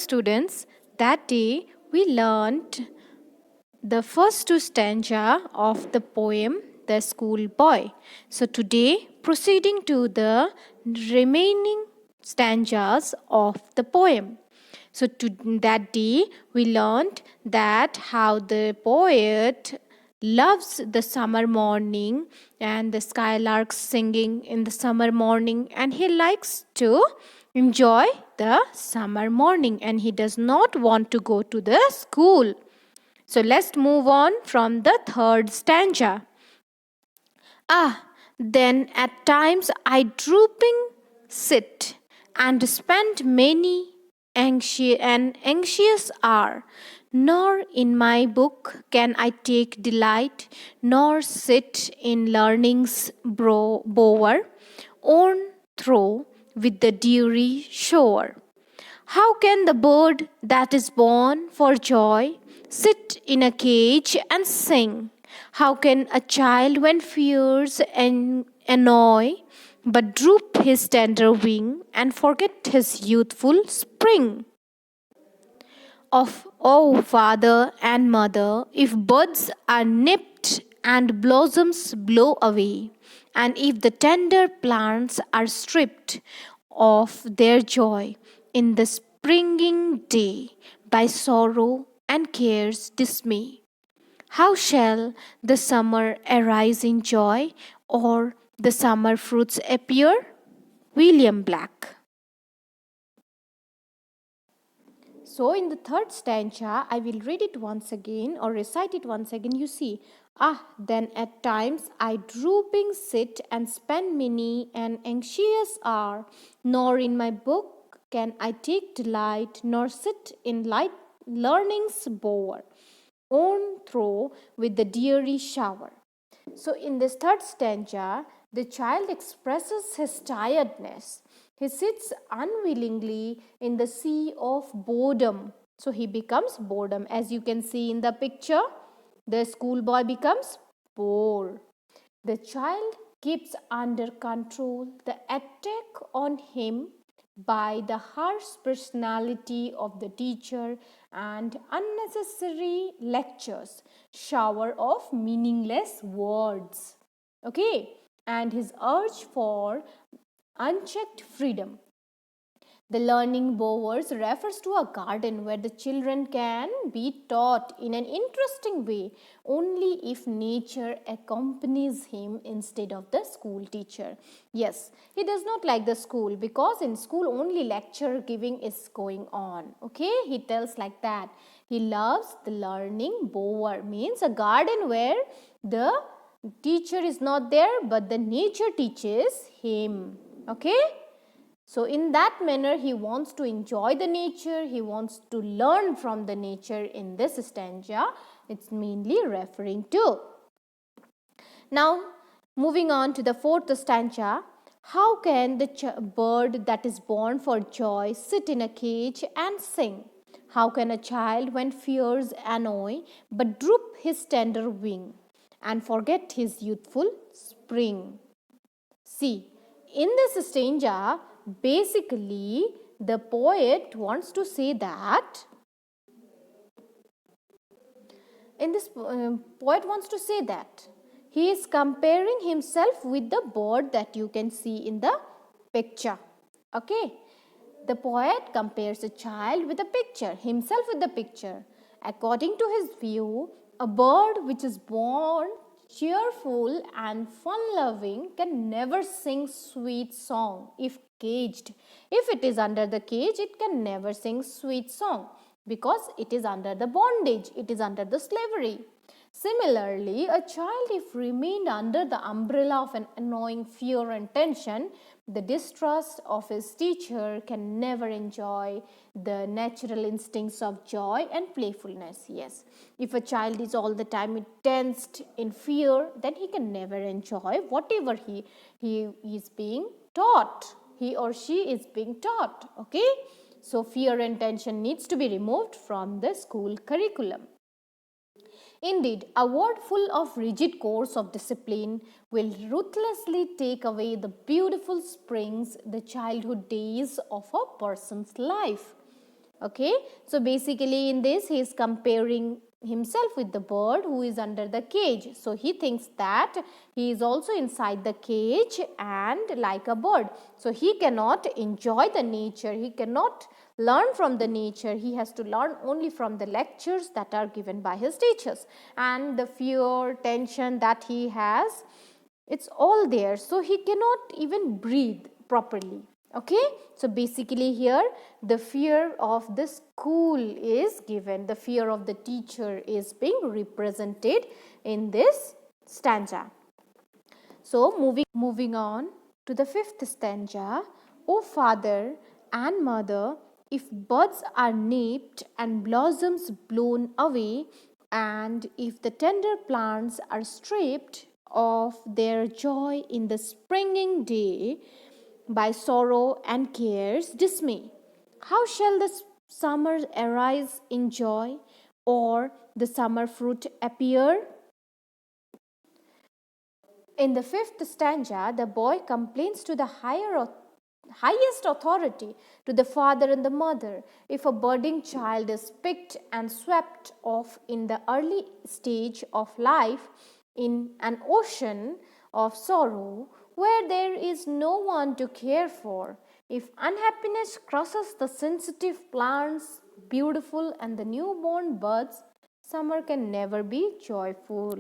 students, that day we learned the first two stanza of the poem The Schoolboy. So today proceeding to the remaining stanzas of the poem. So to that day we learned that how the poet loves the summer morning and the skylarks singing in the summer morning, and he likes to enjoy the summer morning and he does not want to go to the school. So let's move on from the third stanza. Then at times I drooping sit and spend many anxious hour. Nor in my book can I take delight, nor sit in learning's bower, on through with the dewy shore. How can the bird that is born for joy sit in a cage and sing? How can a child, when fears annoy, but droop his tender wing and forget his youthful spring? Of oh, father and mother, if buds are nipped and blossoms blow away, and if the tender plants are stripped of their joy in the springing day by sorrow and care's dismay, how shall the summer arise in joy, or the summer fruits appear? William Black. So, in the third stanza, I will read it once again or recite it once again. You see, then at times I drooping sit and spend many an anxious hour, nor in my book can I take delight, nor sit in light learning's bower, on through with the deary shower. So, in this third stanza, the child expresses his tiredness. He sits unwillingly in the sea of boredom. So, he becomes boredom. As you can see in the picture, the schoolboy becomes bored. The child keeps under control the attack on him by the harsh personality of the teacher and unnecessary lectures, shower of meaningless words. Okay, and his urge for unchecked freedom. The learning bowers refers to a garden where the children can be taught in an interesting way only if nature accompanies him instead of the school teacher. Yes, he does not like the school because in school only lecture giving is going on. Okay, he tells like that. He loves the learning bower, means a garden where the teacher is not there but the nature teaches him. Okay. So, in that manner, he wants to enjoy the nature, he wants to learn from the nature in this stanza. It's mainly referring to. Now, moving on to the fourth stanza. How can the bird that is born for joy sit in a cage and sing? How can a child, when fears annoy, but droop his tender wing and forget his youthful spring? See, in this stanza, basically the poet wants to say that he is comparing himself with the bird that you can see in the picture. Okay, the poet compares a child with a picture, himself with the picture. According to his view, a bird which is born cheerful and fun-loving can never sing sweet song if caged. If it is under the cage, it can never sing sweet song because it is under the bondage, it is under the slavery. Similarly, a child, if remained under the umbrella of an annoying fear and tension, the distrust of his teacher, can never enjoy the natural instincts of joy and playfulness. Yes, if a child is all the time tensed in fear, then he can never enjoy whatever he is being taught. He or she is being taught. Okay, so fear and tension needs to be removed from the school curriculum. Indeed, a world full of rigid course of discipline will ruthlessly take away the beautiful springs, the childhood days of a person's life. Okay, so basically in this he is comparing himself with the bird who is under the cage. So he thinks that he is also inside the cage and like a bird. So he cannot enjoy the nature, he cannot learn from the nature, he has to learn only from the lectures that are given by his teachers. And the fear, tension that he has, it's all there, so he cannot even breathe properly. Okay, so basically here the fear of the school is given, the fear of the teacher is being represented in this stanza. So moving on to the fifth stanza. O father and mother, if buds are nipped and blossoms blown away, and if the tender plants are stripped of their joy in the springing day by sorrow and care's dismay, how shall the summer arise in joy, or the summer fruit appear? In the fifth stanza, the boy complains to the highest authority, to the father and the mother. If a budding child is picked and swept off in the early stage of life in an ocean of sorrow where there is no one to care for, if unhappiness crushes the sensitive plants, beautiful and the newborn buds, summer can never be joyful.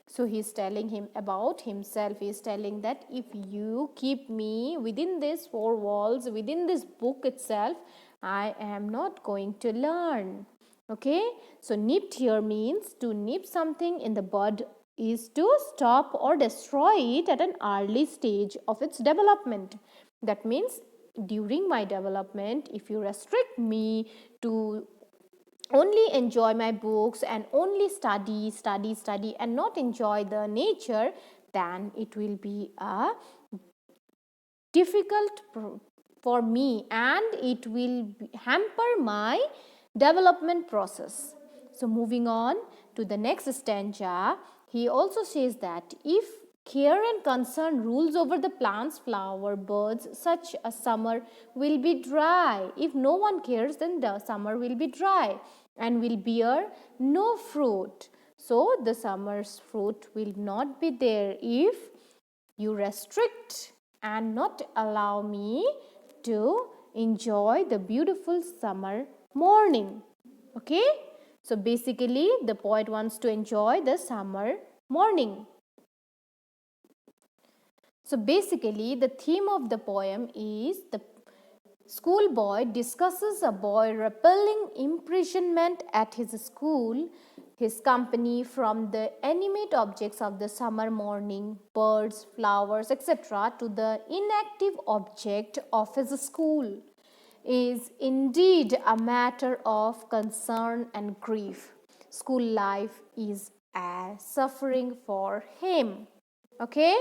So he's telling him about himself. He's telling that if you keep me within these four walls, within this book itself, I am not going to learn. Okay, so nipped here means to nip something in the bud is to stop or destroy it at an early stage of its development. That means during my development, if you restrict me to only enjoy my books and only study and not enjoy the nature, then it will be a difficult for me and it will hamper my development process. So moving on to the next stanza, he also says that if care and concern rules over the plants, flower, birds, such a summer will be dry. If no one cares, then the summer will be dry and will bear no fruit. So the summer's fruit will not be there if you restrict and not allow me to enjoy the beautiful summer morning. Okay, so basically the poet wants to enjoy the summer morning. So basically the theme of the poem is the schoolboy discusses a boy repelling imprisonment at his school, his company from the animate objects of the summer morning, birds, flowers, etc., to the inactive object of his school, is indeed a matter of concern and grief. School life is a suffering for him. Okay?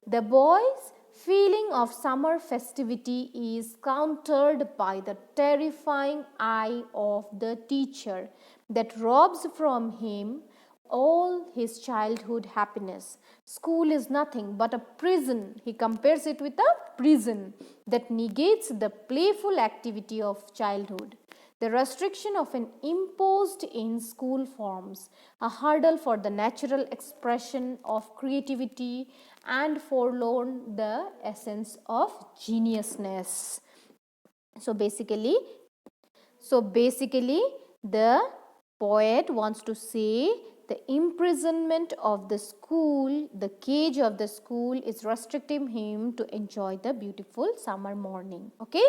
The boy's feeling of summer festivity is countered by the terrifying eye of the teacher that robs from him all his childhood happiness. School is nothing but a prison. He compares it with a prison that negates the playful activity of childhood. The restriction of an imposed in school forms a hurdle for the natural expression of creativity and forlorn the essence of geniusness. So basically, the poet wants to say the imprisonment of the school, the cage of the school is restricting him to enjoy the beautiful summer morning. Okay.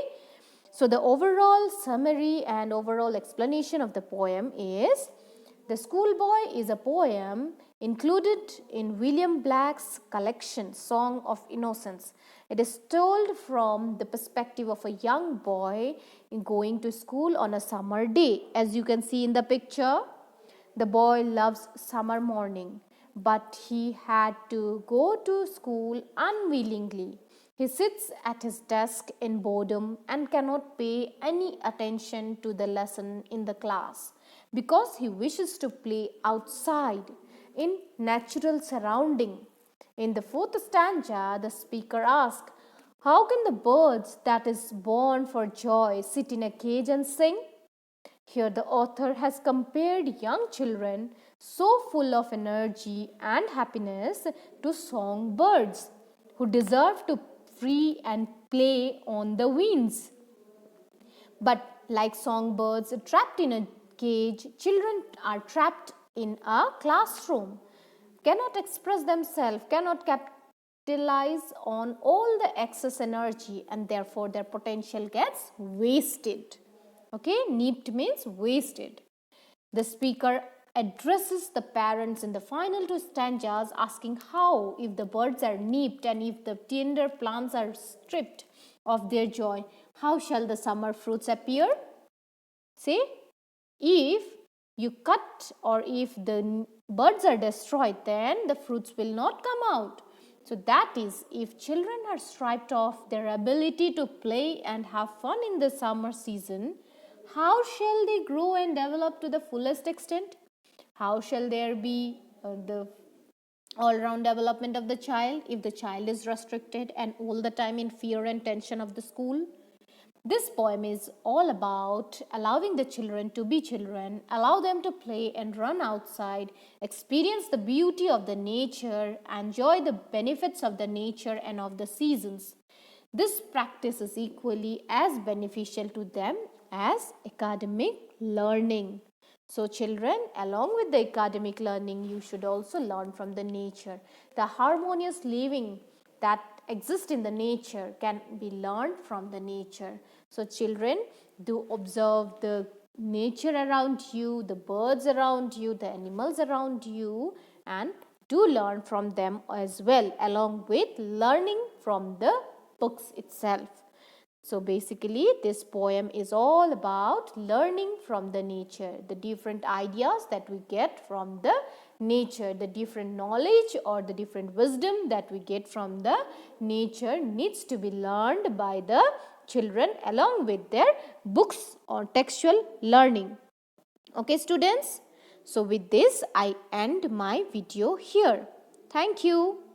So the overall summary and overall explanation of the poem is The Schoolboy is a poem included in William Black's collection Song of Innocence. It is told from the perspective of a young boy going to school on a summer day. As you can see in the picture, the boy loves summer morning, but he had to go to school unwillingly. He sits at his desk in boredom and cannot pay any attention to the lesson in the class because he wishes to play outside in natural surrounding. In the fourth stanza, the speaker asks, how can the birds that is born for joy sit in a cage and sing? Here the author has compared young children so full of energy and happiness to songbirds who deserve to free and play on the winds. But like songbirds trapped in a cage, children are trapped in a classroom, cannot express themselves, cannot capitalize on all the excess energy, and therefore their potential gets wasted. Okay, neeped means wasted. The speaker addresses the parents in the final two stanzas, asking how, if the birds are nipped and if the tender plants are stripped of their joy, how shall the summer fruits appear? Say, if you cut or if the birds are destroyed, then the fruits will not come out. So that is, if children are stripped of their ability to play and have fun in the summer season, how shall they grow and develop to the fullest extent? How shall there be the all-round development of the child if the child is restricted and all the time in fear and tension of the school? This poem is all about allowing the children to be children, allow them to play and run outside, experience the beauty of the nature, enjoy the benefits of the nature and of the seasons. This practice is equally as beneficial to them as academic learning. So children, along with the academic learning, you should also learn from the nature. The harmonious living that exists in the nature can be learned from the nature. So children, do observe the nature around you, the birds around you, the animals around you, and do learn from them as well, along with learning from the books itself. So basically this poem is all about learning from the nature, the different ideas that we get from the nature, the different knowledge or the different wisdom that we get from the nature needs to be learned by the children along with their books or textual learning. Okay students, so with this I end my video here. Thank you.